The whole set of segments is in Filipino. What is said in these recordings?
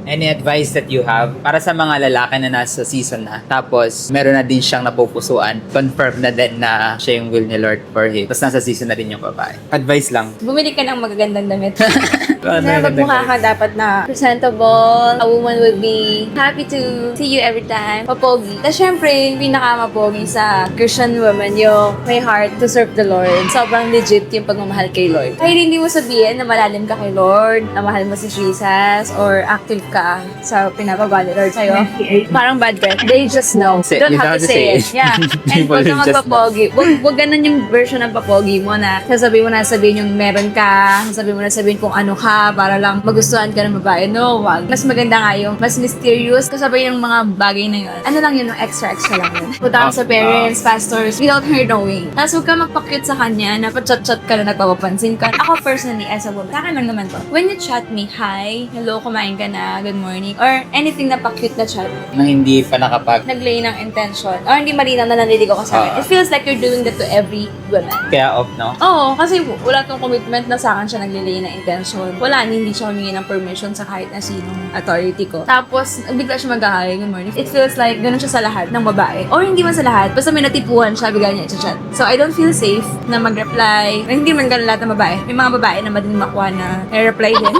Any advice that you have para sa mga lalaki na nasa season na, tapos meron na din siyang napupusuan, confirm na din na siya yung will ni Lord for him, tapos nasa season na din yung babae? Advice lang. Bumili ka ng magagandang damit. Ano Na yung magmukha advice? ka dapat na presentable. A woman will be happy to see you every time. Papogi. Tapos syempre, yung pinakamapogi sa Christian woman, yung may heart to serve the Lord. Sobrang legit yung pagmamahal kay Lord. Kahit hindi mo sabihin na malalim ka kay Lord, na mahal mo si Jesus, or active ka sa pinapagawa ni Lord sa'yo. Parang bad breath. They just know. Say- Don't you have don't to say have to it. say it. Yeah. And People huwag ka will just magpapogi. Huwag ganun yung version ng papogi mo na sasabihin mo na sabihin yung meron ka, sasabihin mo na sabihin kung ano ka para lang magustuhan ka ng babae. No, wag. Mas maganda nga yung mas mysterious kasabay yung mga bagay na yun. Ano lang yun, extra lang yun. Punta ka sa parents, pastors, without her knowing. Tapos huwag ka magpa-cute sa kanya na pa-chat-chat ka na nagpapapansin ka. Ako personally, as a woman, sa akin lang naman to. When you chat me, hi, hello, kumain ka na, good morning, or anything na pa-cute na chat, Na hindi pa nakapag... naglay ng intention, or hindi malinaw na nanliliko ka sa akin. It feels like you're doing that to every woman. Kaya off, no? Oo, kasi wala tong commitment na sa akin siya naglilay ng intention. Wala, hindi siya humingi ng permission sa kahit na sinong authority ko. Tapos, bigla siya mag-hi, good morning. It feels like ganun siya sa lahat ng babae. Or hindi man sa lahat, basta may natipuhan siya, bigla niya i-chat. So, I don't feel safe na mag-reply. Hindi man ganun lahat ng babae. May mga babae na madaling makuha na reply din.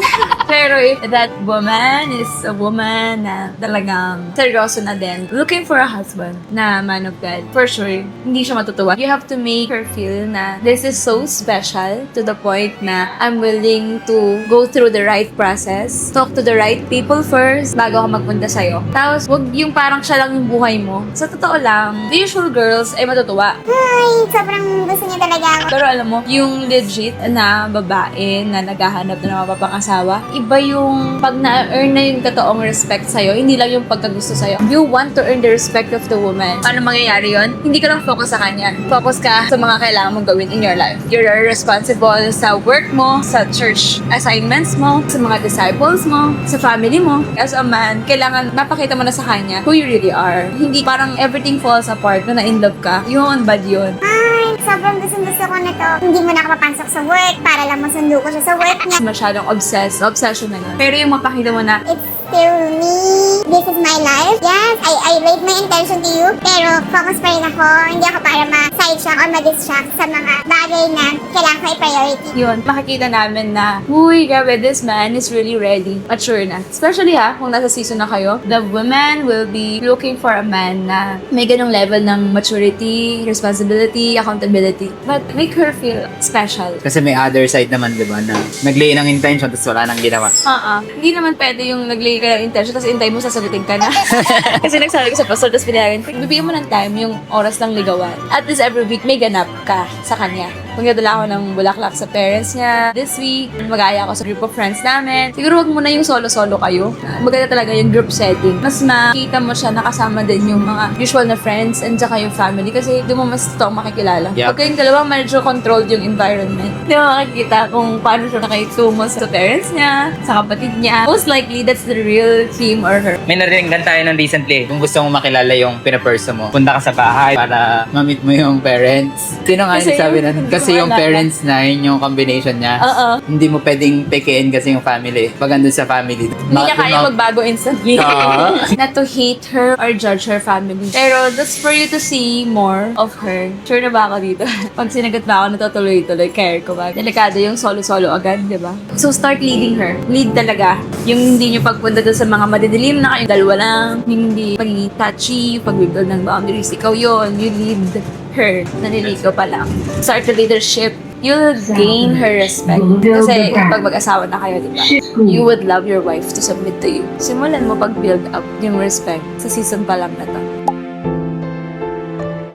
Pero if that woman is a woman na talagang seryoso na din, looking for a husband na man of God, for sure, hindi siya matutuwa. You have to make her feel na this is so special to the point na I'm willing to go through the right process, talk to the right people first bago ako magpunta sa'yo. Tapos, wag yung parang siya lang yung buhay mo. Sa totoo lang, the usual girls ay matutuwa. Ay, sobrang gusto niya talaga ako. Pero alam mo, yung legit na babae na naghahanap na ng mapapangasawa, iba yung pag na-earn na yung totoong respect sa'yo, hindi lang yung pagkagusto sa'yo. You want to earn the respect of the woman. Paano mangyayari yun? Hindi ka lang focus sa kanya. Focus ka sa mga kailangan mong gawin in your life. You're responsible sa work mo, sa church assignments mo, sa mga disciples mo, sa family mo. As a man, kailangan mapakita mo na sa kanya who you really are. Hindi parang everything falls apart na in love ka. Yun, bad yun. Ay, sobrang gusto ko na to. Hindi mo nakapapasok sa work para lang masundo ko siya sa work niya. Masyadong obsession na yun. Pero yung mapakita mo na, It's still me. This is my life. Yes, I laid my intention to you. Pero focus pa rin ako. Hindi ako para ma-sidetrack or ma-distract sa mga bagay na kailangan ko i-priority. yun, makikita namin na, uy, grabe, this man is really ready. Mature na. Especially kung nasa season na kayo, the woman will be looking for a man na may ganong level ng maturity, responsibility, accountability. But make her feel special. Kasi may other side naman, di ba, na naglay ng intention tapos wala nang ginawa. Hindi naman pwede yung naglagay ka ng intention tapos intay mo sasagutin ka na. Kasi nagsabi ko sa pastor tapos pinayagan, bibigyan mo ng time yung oras ng ligawan. At least every week may ganap ka sa kanya. Kung nadala ako ng bulaklak sa parents niya this week, mag-aaya ako sa group of friends namin. Siguro wag muna yung solo-solo kayo. Maganda talaga yung group setting. Mas makita mo siya nakasama din yung mga usual na friends and saka yung family kasi doon mo mas totoong makikilala. Yep. Pag kayong dalawa, medyo controlled yung environment. Di mo makikita kung paano siya nakitungo sa parents niya, sa kapatid niya. Most likely, that's the real him or her. May narinig tayo ng recently. Kung gusto mong makilala yung pinaperson mo, punta ka sa bahay para ma-meet mo yung parents. Sino nga Kasi nagsabi yung- na? Kasi yung wala. parents na, yun yung combination niya. Oo. Hindi mo pwedeng pekein kasi yung family. Pag andun sa family. Hindi niya kaya magbago instantly. Oo. Not to hate her or judge her family. Pero that's for you to see more of her. Sure na ba ako dito? Pag sinagot ba ako, natutuloy-tuloy. Care ko ba? Delikado yung solo-solo agad, di ba? So start leading her. Lead talaga. Yung hindi nyo pagpunta doon sa mga madidilim na kayong dalawa lang. Yung hindi pagiging touchy, pag-build ng boundaries. Ikaw yun. You lead her. Naniligaw pa lang. Start the leadership. You'll gain her respect. Kasi pag mag-asawa na kayo, di ba? You would love your wife to submit to you. Simulan mo pag-build up yung respect sa season pa lang na to.